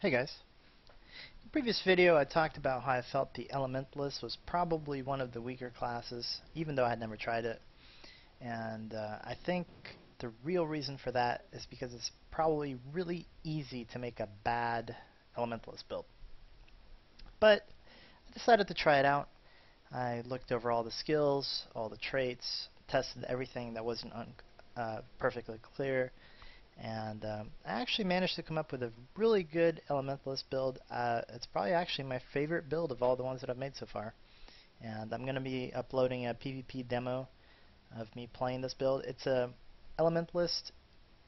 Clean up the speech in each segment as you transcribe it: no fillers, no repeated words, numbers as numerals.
Hey guys. In the previous video I talked about how I felt the Elementalist was probably one of the weaker classes, even though I had never tried it. And I think the real reason for that is because it's probably really easy to make a bad Elementalist build. But I decided to try it out. I looked over all the skills, all the traits, tested everything that wasn't perfectly clear, and I actually managed to come up with a really good Elementalist build. It's probably actually my favorite build of all the ones that I've made so far. And I'm going to be uploading a PvP demo of me playing this build. It's a Elementalist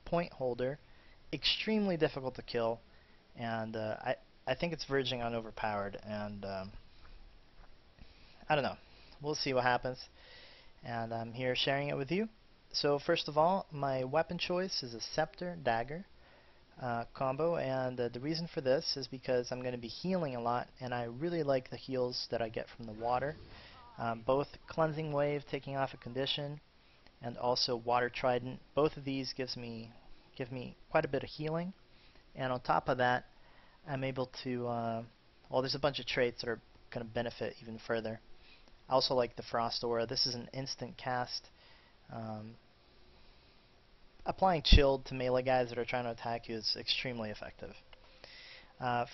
point holder, extremely difficult to kill, and I think it's verging on overpowered. And I don't know. We'll see what happens. And I'm here sharing it with you. So first of all, my weapon choice is a scepter dagger combo, and the reason for this is because I'm going to be healing a lot, and I really like the heals that I get from the water. Both cleansing wave, taking off a condition, and also water trident. Both of these give me quite a bit of healing, and on top of that, I'm able to. Well, there's a bunch of traits that are going to benefit even further. I also like the frost aura. This is an instant cast. Applying chilled to melee guys that are trying to attack you is extremely effective.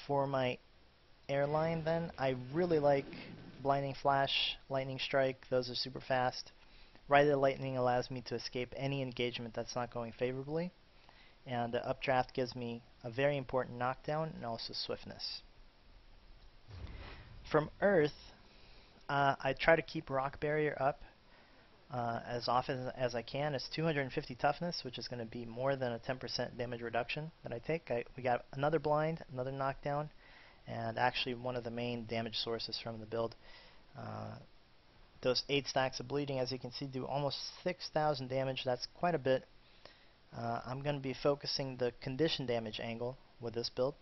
For my airline then, I really like Blinding Flash, Lightning Strike. Those are super fast. Rider Lightning allows me to escape any engagement that's not going favorably. And Updraft gives me a very important knockdown and also swiftness. From Earth, I try to keep Rock Barrier up as often as I can. It's 250 toughness, which is going to be more than a 10% damage reduction that I take. We got another blind, another knockdown, and actually one of the main damage sources from the build. Those 8 stacks of bleeding, as you can see, do almost 6,000 damage. That's quite a bit. I'm going to be focusing the condition damage angle with this build.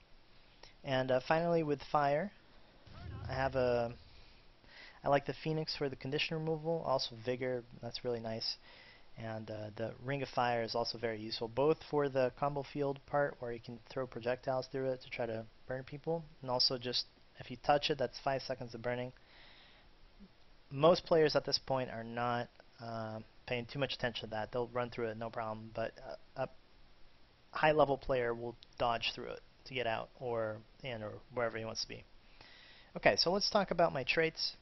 And finally, with fire, I like the Phoenix for the condition removal, also Vigor, that's really nice. And the Ring of Fire is also very useful, both for the combo field part where you can throw projectiles through it to try to burn people, and also just if you touch it, that's 5 seconds of burning. Most players at this point are not paying too much attention to that. They'll run through it no problem, but a high level player will dodge through it to get out or in or wherever he wants to be. Okay, so let's talk about my traits.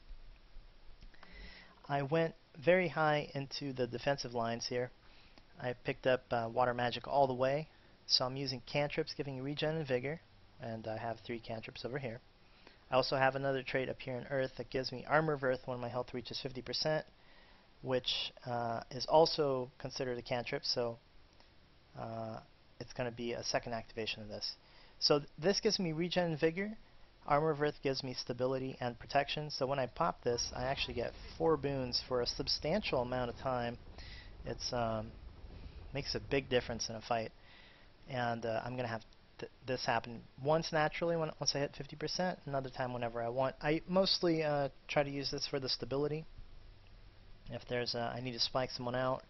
I went very high into the defensive lines here. I picked up water magic all the way, so I'm using cantrips giving regen and vigor, and I have 3 cantrips over here. I also have another trait up here in Earth that gives me Armor of Earth when my health reaches 50%, which is also considered a cantrip, so it's going to be a second activation of this. So this gives me regen and vigor. Armor of Earth gives me stability and protection, so when I pop this, I actually get 4 boons for a substantial amount of time. It's makes a big difference in a fight, and I'm going to have this happen once naturally once I hit 50%, another time whenever I want. I mostly try to use this for the stability. If there's I need to spike someone out,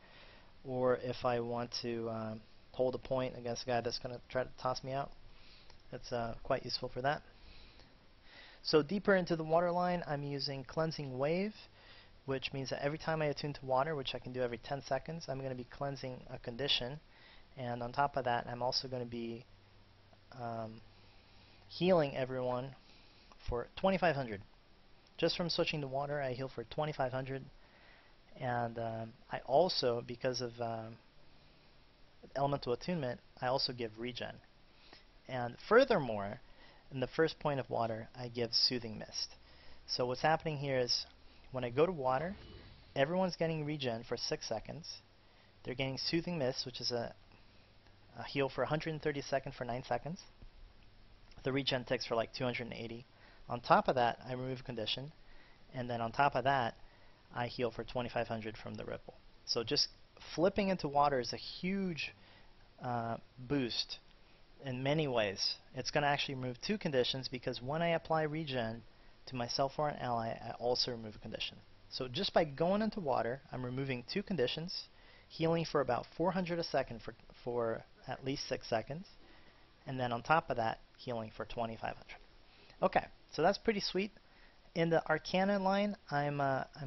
or if I want to hold a point against a guy that's going to try to toss me out, it's quite useful for that. So deeper into the water line, I'm using Cleansing Wave, which means that every time I attune to water, which I can do every 10 seconds, I'm going to be cleansing a condition. And on top of that, I'm also going to be healing everyone for 2,500. Just from switching to water, I heal for 2,500. And I also, because of elemental attunement, I also give regen. And furthermore, in the first point of water, I give Soothing Mist. So what's happening here is, when I go to water, everyone's getting regen for 6 seconds. They're getting Soothing Mist, which is a heal for 130 seconds for 9 seconds. The regen ticks for like 280. On top of that, I remove condition, and then on top of that, I heal for 2,500 from the ripple. So just flipping into water is a huge boost in many ways. It's going to actually remove 2 conditions, because when I apply regen to myself or an ally, I also remove a condition. So just by going into water, I'm removing 2 conditions, healing for about 400 a second for at least 6 seconds, and then on top of that, healing for 2,500. Okay, so that's pretty sweet. In the Arcana line, I'm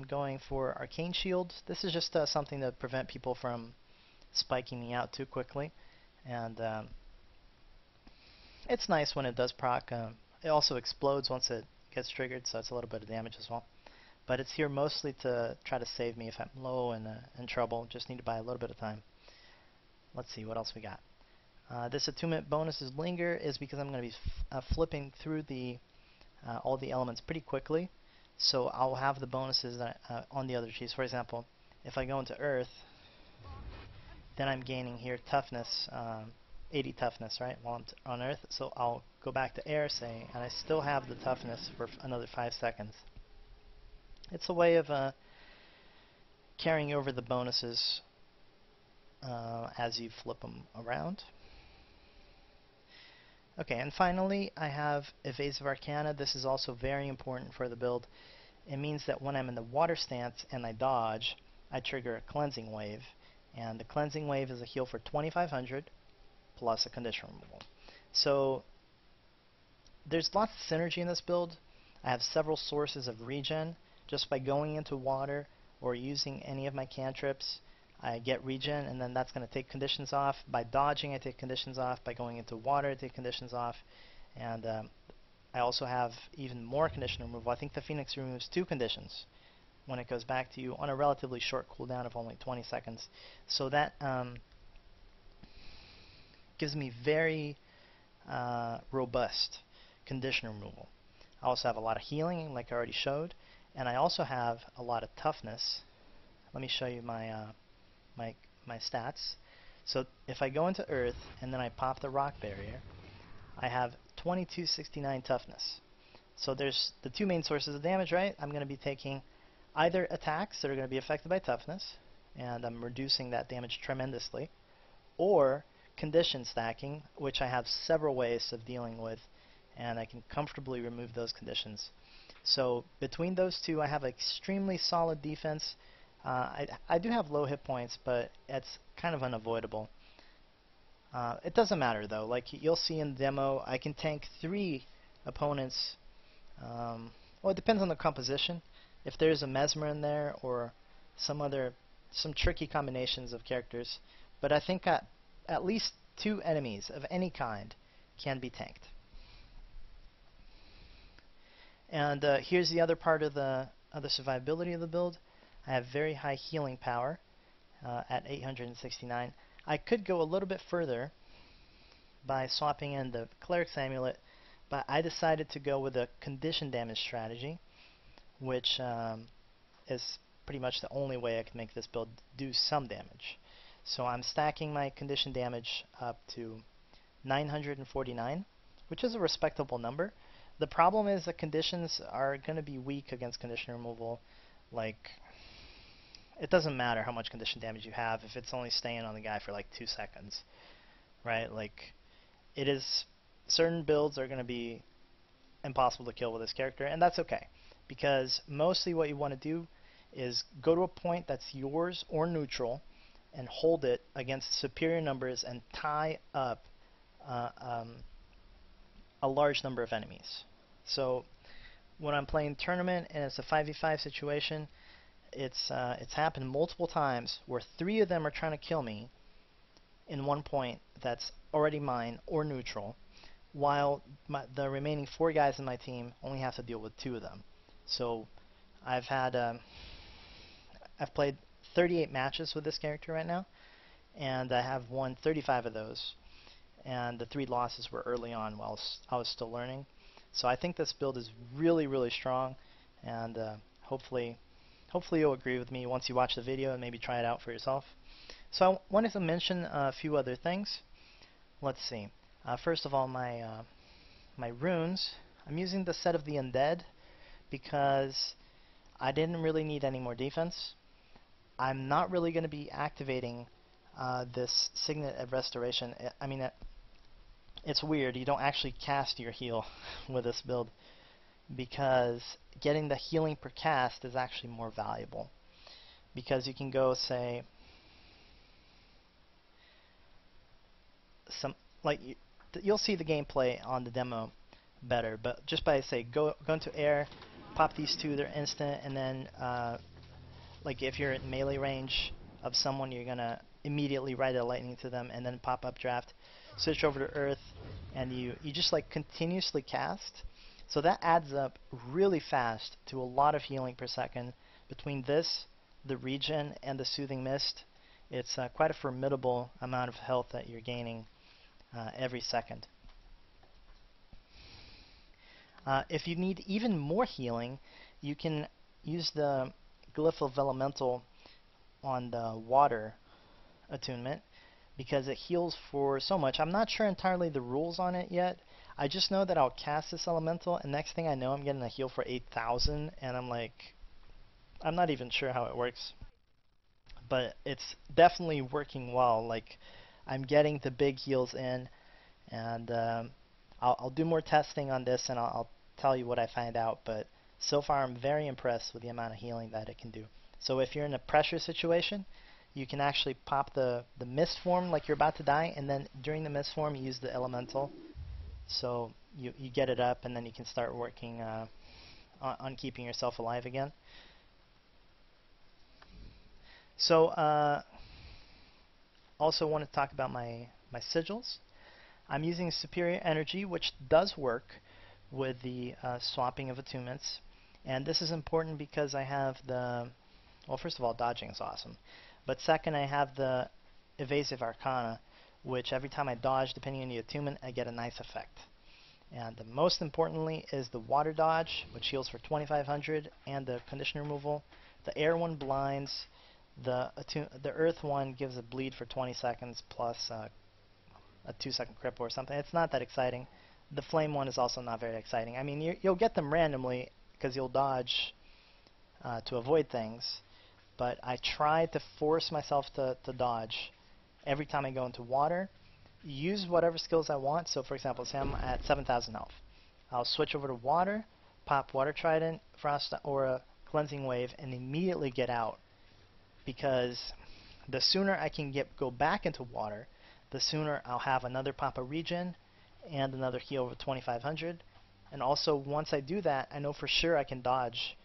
going for Arcane Shield. This is just something to prevent people from spiking me out too quickly, and it's nice when it does proc. It also explodes once it gets triggered, so it's a little bit of damage as well. But it's here mostly to try to save me if I'm low and in trouble. Just need to buy a little bit of time. Let's see what else we got. This attunement bonus is Linger is because I'm going to be flipping through the all the elements pretty quickly, so I'll have the bonuses on the other cheese. For example, if I go into Earth, then I'm gaining here toughness, 80 toughness, right, while I'm on Earth. So I'll go back to Air, say, and I still have the toughness for another 5 seconds. It's a way of carrying over the bonuses as you flip them around. Okay, and finally I have Evasive Arcana. This is also very important for the build. It means that when I'm in the water stance and I dodge, I trigger a Cleansing Wave. And the Cleansing Wave is a heal for 2,500 plus a condition removal. So there's lots of synergy in this build. I have several sources of regen. Just by going into water or using any of my cantrips, I get regen, and then that's going to take conditions off. By dodging, I take conditions off. By going into water, I take conditions off. And I also have even more condition removal. I think the Phoenix removes 2 conditions when it goes back to you on a relatively short cooldown of only 20 seconds. So that gives me very robust condition removal. I also have a lot of healing, like I already showed, and I also have a lot of toughness. Let me show you my my stats. So if I go into Earth and then I pop the rock barrier, I have 2269 toughness. So there's the 2 main sources of damage, right? I'm going to be taking either attacks that are going to be affected by toughness, and I'm reducing that damage tremendously, or condition stacking, which I have several ways of dealing with, and I can comfortably remove those conditions. So between those two, I have extremely solid defense. I do have low hit points, but it's kind of unavoidable. It doesn't matter though. Like you'll see in the demo, I can tank 3 opponents. Well, it depends on the composition. If there's a Mesmer in there or some tricky combinations of characters, but I think at least 2 enemies of any kind can be tanked. And here's the other part of the survivability of the build. I have very high healing power at 869. I could go a little bit further by swapping in the Cleric's Amulet, but I decided to go with a condition damage strategy, which is pretty much the only way I can make this build do some damage. So I'm stacking my condition damage up to 949, which is a respectable number. The problem is that conditions are going to be weak against condition removal. Like, it doesn't matter how much condition damage you have if it's only staying on the guy for like 2 seconds, right? Like, it is, certain builds are going to be impossible to kill with this character, and that's okay, because mostly what you want to do is go to a point that's yours or neutral and hold it against superior numbers and tie up a large number of enemies. So when I'm playing tournament and it's a 5v5 situation, it's happened multiple times where 3 of them are trying to kill me in one point that's already mine or neutral, while the remaining 4 guys in my team only have to deal with 2 of them. So I've played 38 matches with this character right now, and I have won 35 of those, and the 3 losses were early on while I was still learning. So I think this build is really, really strong, and hopefully you'll agree with me once you watch the video and maybe try it out for yourself. So I wanted to mention a few other things. Let's see. First of all, my runes. I'm using the set of the Undead because I didn't really need any more defense. I'm not really going to be activating this Signet of Restoration. I mean, it's weird. You don't actually cast your heal with this build because getting the healing per cast is actually more valuable, because you can go, say, you'll see the gameplay on the demo better. But just by say go into air, pop these two, they're instant, and then like if you're at melee range of someone, you're gonna immediately ride a lightning to them, and then pop up draft, switch over to earth, and you just like continuously cast. So that adds up really fast to a lot of healing per second. Between this, the regen, and the soothing mist, it's quite a formidable amount of health that you're gaining every second. If you need even more healing, you can use the Glyph of Elemental on the water attunement, because it heals for so much. I'm not sure entirely the rules on it yet. I just know that I'll cast this elemental, and next thing I know, I'm getting a heal for 8,000, and I'm like, I'm not even sure how it works. But it's definitely working well. Like, I'm getting the big heals in, and I'll do more testing on this, and I'll tell you what I find out. But so far, I'm very impressed with the amount of healing that it can do. So if you're in a pressure situation, you can actually pop the mist form like you're about to die, and then during the mist form, you use the elemental. So you get it up, and then you can start working on keeping yourself alive again. So also want to talk about my sigils. I'm using Superior Energy, which does work with the swapping of attunements. And this is important because I have the, well, first of all, dodging is awesome. But second, I have the Evasive Arcana, which every time I dodge, depending on the attunement, I get a nice effect. And most importantly is the Water Dodge, which heals for 2,500, and the Condition Removal. The air one blinds. The Earth one gives a bleed for 20 seconds plus a 2-second cripple or something. It's not that exciting. The flame one is also not very exciting. I mean, you'll get them randomly because you'll dodge to avoid things, but I try to force myself to dodge every time I go into water. Use whatever skills I want. So for example, say I'm at 7,000 health. I'll switch over to water, pop Water Trident, Frost Aura, Cleansing Wave, and immediately get out, because the sooner I can go back into water, the sooner I'll have another pop of regen and another heal of 2,500. And also, once I do that, I know for sure I can dodge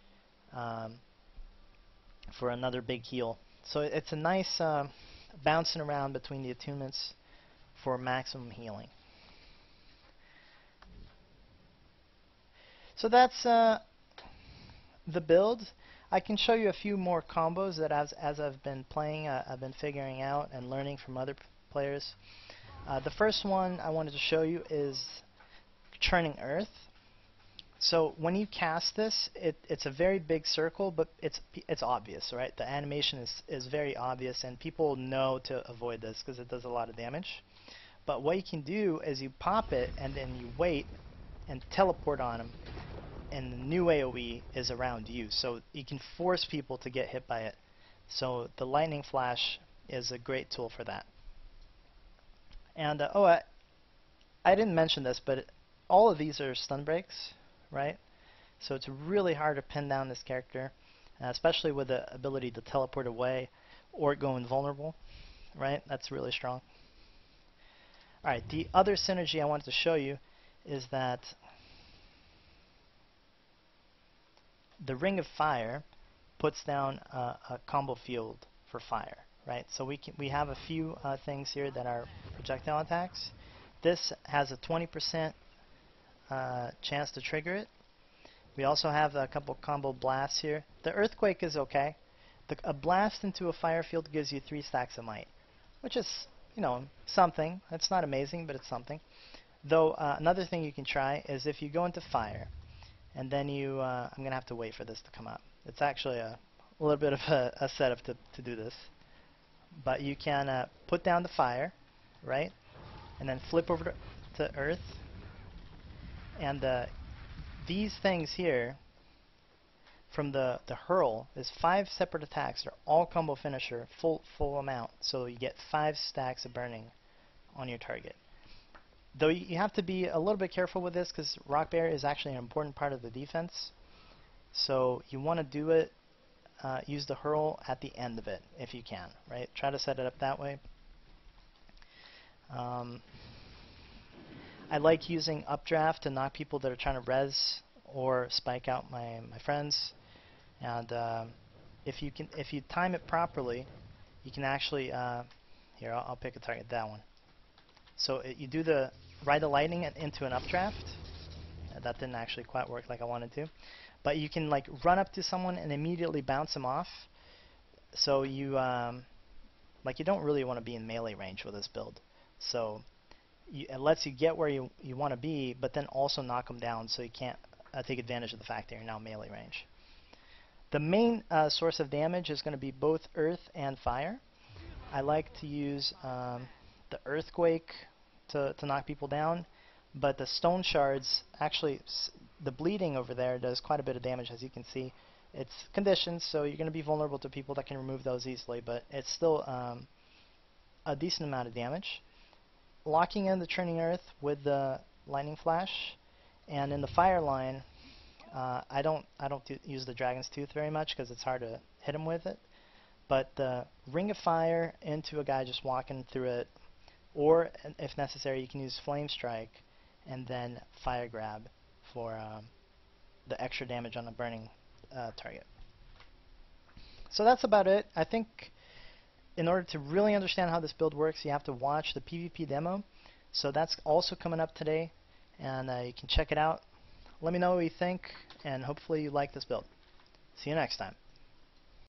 for another big heal. So it's a nice bouncing around between the attunements for maximum healing. So that's the build. I can show you a few more combos that as I've been playing, I've been figuring out and learning from other players. The first one I wanted to show you is Churning Earth. So when you cast this, it's a very big circle, but it's obvious, right? The animation is very obvious, and people know to avoid this because it does a lot of damage. But what you can do is you pop it, and then you wait and teleport on them, and the new AoE is around you, so you can force people to get hit by it. So the lightning flash is a great tool for that. And I didn't mention this, but all of these are stun breaks, right? So it's really hard to pin down this character, especially with the ability to teleport away or go invulnerable, right? That's really strong. Alright, the other synergy I wanted to show you is that the Ring of Fire puts down a combo field for fire, right? So we have a few things here that are projectile attacks. This has a 20% chance to trigger it. We also have a couple combo blasts here. The Earthquake is okay. A blast into a fire field gives you 3 stacks of might, which is, you know, something. It's not amazing, but it's something. Though another thing you can try is if you go into fire, and then you, I'm going to have to wait for this to come up. It's actually a little bit of a setup to do this. But you can put down the fire, right? And then flip over to Earth. And these things here, from the hurl, is 5 separate attacks. They're all combo finisher, full amount. So you get 5 stacks of burning on your target. Though you have to be a little bit careful with this because Rock Bear is actually an important part of the defense. So you want to do it, use the hurl at the end of it if you can, right? Try to set it up that way. I like using updraft to knock people that are trying to res or spike out my friends. And if you time it properly, you can actually here I'll pick a target, that one. So you do the ride the lightning into an updraft. That didn't actually quite work like I wanted to, but you can like run up to someone and immediately bounce them off. So you like you don't really want to be in melee range with this build. So it lets you get where you want to be, but then also knock them down so you can't take advantage of the fact that you're now melee range. The main source of damage is going to be both earth and fire. I like to use the earthquake to knock people down, but the stone shards, actually the bleeding over there does quite a bit of damage, as you can see. It's conditioned, so you're going to be vulnerable to people that can remove those easily, but it's still a decent amount of damage. Locking in the Churning Earth with the Lightning Flash, and in the fire line, I don't use the Dragon's Tooth very much because it's hard to hit him with it. But the Ring of Fire into a guy just walking through it, or if necessary, you can use Flame Strike and then Fire Grab for the extra damage on a burning target. So that's about it. I think in order to really understand how this build works, you have to watch the PvP demo. So that's also coming up today, and you can check it out. Let me know what you think, and hopefully you like this build. See you next time.